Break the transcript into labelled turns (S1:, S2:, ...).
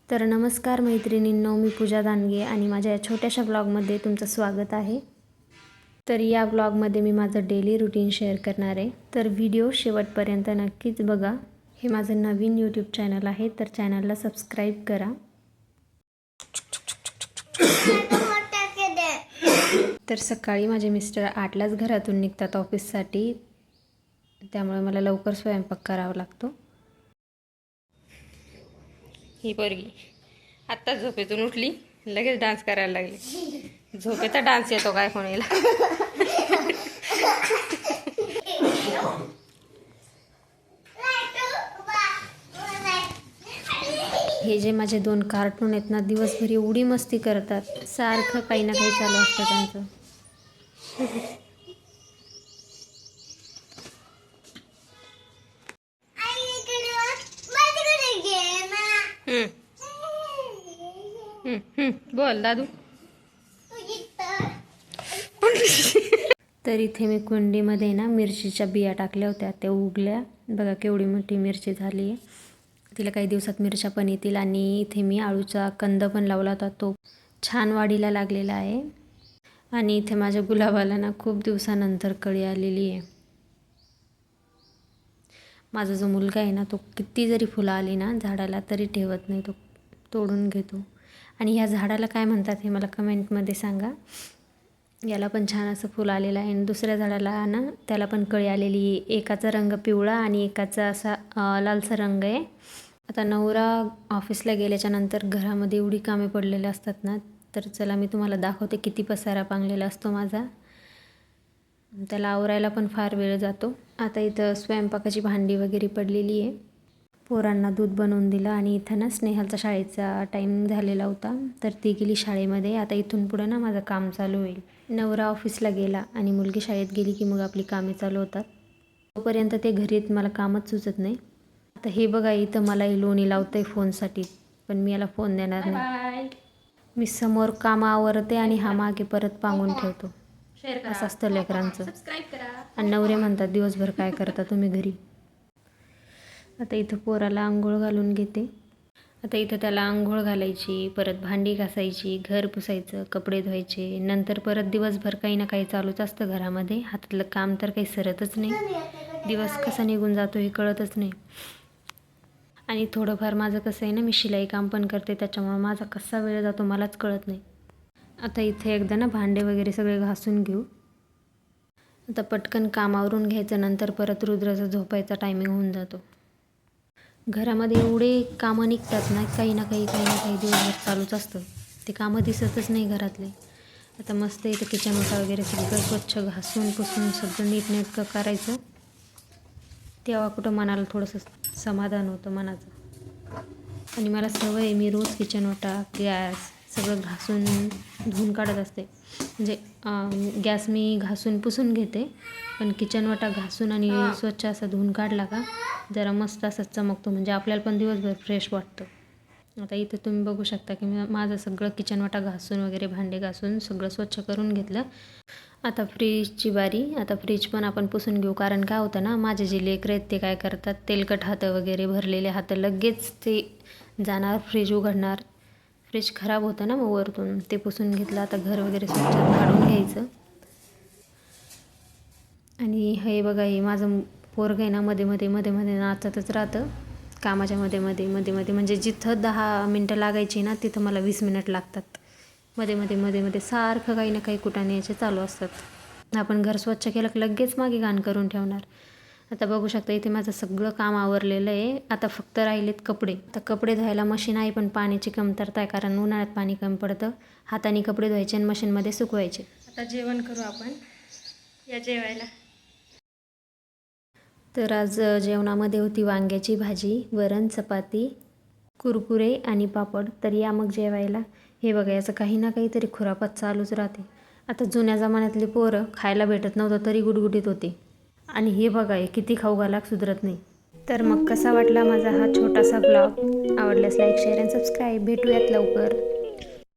S1: तर नमस्कार मैत्रिणींनो, मी पूजा दानगे आणि माझ्या या छोट्याशा ब्लॉगमध्ये तुमचं स्वागत आहे। तर या ब्लॉगमध्ये मी माझं डेली रुटीन शेअर करणार आहे, तर व्हिडिओ शेवटपर्यंत नक्कीच बघा। हे माझं नवीन यूट्यूब चॅनल आहे, तर चॅनलला सबस्क्राईब करा। तर सकाळी माझे मिस्टर 8लाच घरातून निघतात ऑफिससाठी, त्यामुळे मला लवकर स्वयंपाक करावा लागतो। ही पोरगी आत्ता झोपेतून उठली, लगेच डान्स करायला लागली। झोपेचा डान्स येतो काय कोणाला? हे जे माझे 2 कार्टून आहेत ना, दिवसभर एवढी मस्ती करतात, सारखं काही ना काही चालू असतं त्यांचं। बोल दादू। तर इथे मी कुंडीमध्ये ना मिरचीच्या बिया टाकल्या होत्या, त्या उगल्या बघा, केवढी मोठी मिरची झाली आहे। तिला काही दिवसात मिरच्या पण येतील। आणि इथे मी आळूचा कंद पण लावला होता, तो छान वाढीला लागलेला आहे। आणि इथे माझ्या गुलाबाला ना खूप दिवसानंतर कळी आलेली आहे। माझा जो मुलगा आहे ना, तो किती जरी फुलं आली ना झाडाला तरी ठेवत नाही, तो तोडून घेतो। आणि ह्या झाडाला काय म्हणतात हे मला कमेंटमध्ये सांगा। याला पण छान असं फुल आलेलं आहे। आणि दुसऱ्या झाडाला ना त्याला पण कळी आलेली आहे। एकाचा रंग पिवळा आणि एकाचा असा लालसर रंग आहे। आता नवरा ऑफिसला गेल्याच्या नंतर घरामध्ये एवढी कामे पडलेली असतात ना, तर चला मी तुम्हाला दाखवते किती पसारा पांगलेला असतो माझा। त्याला आवरायला पण फार वेळ जातो। आता इथं स्वयंपाकाची भांडी वगैरे पडलेली आहे। पोरांना दूध बनवून दिलं आणि इथं ना स्नेहलचा शाळेचा टाईम झालेला होता, तर ती गेली शाळेमध्ये। आता इथून पुढे ना माझं काम चालू होईल। नवरा ऑफिसला गेला आणि मुलगी शाळेत गेली की मग आपली कामे चालू होतात। तोपर्यंत ते घरी मला कामच सुचत नाही। आता हे बघा, इथं मला ही लोणी लावतंय फोनसाठी, पण मी याला फोन देणार नाही। मी समोर काम आवरते आणि हा मागे परत पांगून ठेवतो। असं असतं लेकरांचं। आणि नवरे म्हणतात दिवसभर काय करता तुम्ही घरी। आता इथं पोराला आंघोळ घालून घेते। आता इथं त्याला आंघोळ घालायची, परत भांडी घासायची, घर पुसायचं, कपडे धुवायचे, नंतर परत दिवसभर काही ना काही चालूच असतं घरामध्ये। हातातलं काम तर काही सरतच नाही, दिवस कसा निघून जातो हे कळतच नाही। आणि थोडंफार माझं कसं आहे ना, मी शिलाई काम पण करते, त्याच्यामुळे माझा कसा वेळ जातो मलाच कळत नाही। आता इथे एकदा ना भांडे वगैरे सगळे घासून घेऊ। आता पटकन कामावरून घ्यायचं, नंतर परत रुद्राचा झोपायचा टायमिंग होऊन जातो। घरामध्ये एवढे कामं निघतात ना, काही ना काही दिवसभर चालूच असतं, ते कामं दिसतच नाही घरातले। आता मस्त इथं किचन ओटा वगैरे सगळं स्वच्छ घासून पुसून सगळं नीटनेटकं करायचं, तेव्हा कुठं मनाला थोडंसं समाधान होतं मनाचं। आणि मला सवय आहे, मी रोज किचन ओटा गॅस सगळं घासून धुवून काढत असते। म्हणजे गॅस मी घासून पुसून घेते, पण किचन ओटा घासून आणि स्वच्छ असा धुवून काढला का जरा मस्त असं चमकतो, म्हणजे आपल्याला पण दिवसभर फ्रेश वाटतं। आता इथं तुम्ही बघू शकता की माझं सगळं किचन ओटा घासून वगैरे भांडे घासून सगळं स्वच्छ करून घेतलं। आता फ्रीजची बारी। आता फ्रीज पण आपण पुसून घेऊ, कारण काय होतं ना, माझे जे लेकरं आहेत ते काय करतात, तेलकट हातं वगैरे भरलेले हातं लगेच ते जाणार फ्रीज उघडणार, फ्रीज खराब होतं ना मग वरतून। ते पुसून घेतलं। आता घर वगैरे स्वच्छ काढून घ्यायचं। आणि हे बघा, हे माझं पोरगं आहे ना, मध्ये मध्ये नाचतच राहतं कामाच्या मध्ये मध्ये। म्हणजे जिथं 10 मिनटं लागायची ना, तिथं मला 20 मिनिट लागतात। मध्ये सारखं काही ना काही कुटाणे याचे चालू असतात। आपण घर स्वच्छ केलं की लगेच मागे घाण करून ठेवणार। आता बघू शकता इथे माझं सगळं काम आवरलेलं आहे। आता फक्त राहिलेत कपडे। आता कपडे धुवायला मशीन आहे, पण पाण्याची कमतरता आहे, कारण उन्हाळ्यात पाणी कमी पडतं। हाताने कपडे धुवायचे आणि मशीनमध्ये सुकवायचे। आता जेवण करू आपण, या जेवायला। तर आज जेवणामध्ये होती वांग्याची भाजी, वरण, चपाती, कुरकुरे आणि पापड। तर या मग जेवायला। हे बघा, याचं काही ना काहीतरी खुरापात चालूच राहते। आता जुन्या जमान्यातले पोरं खायला भेटत नव्हतं तरी गुटगुटीत होते, आणि हे बघा हे किती खाऊ घाला सुधरत नाही। तर मग कसा वाटला माझा हा छोटासा ब्लॉग? आवडल्यास लाईक, शेअर आणि सबस्क्राईब। भेटूयात लवकर।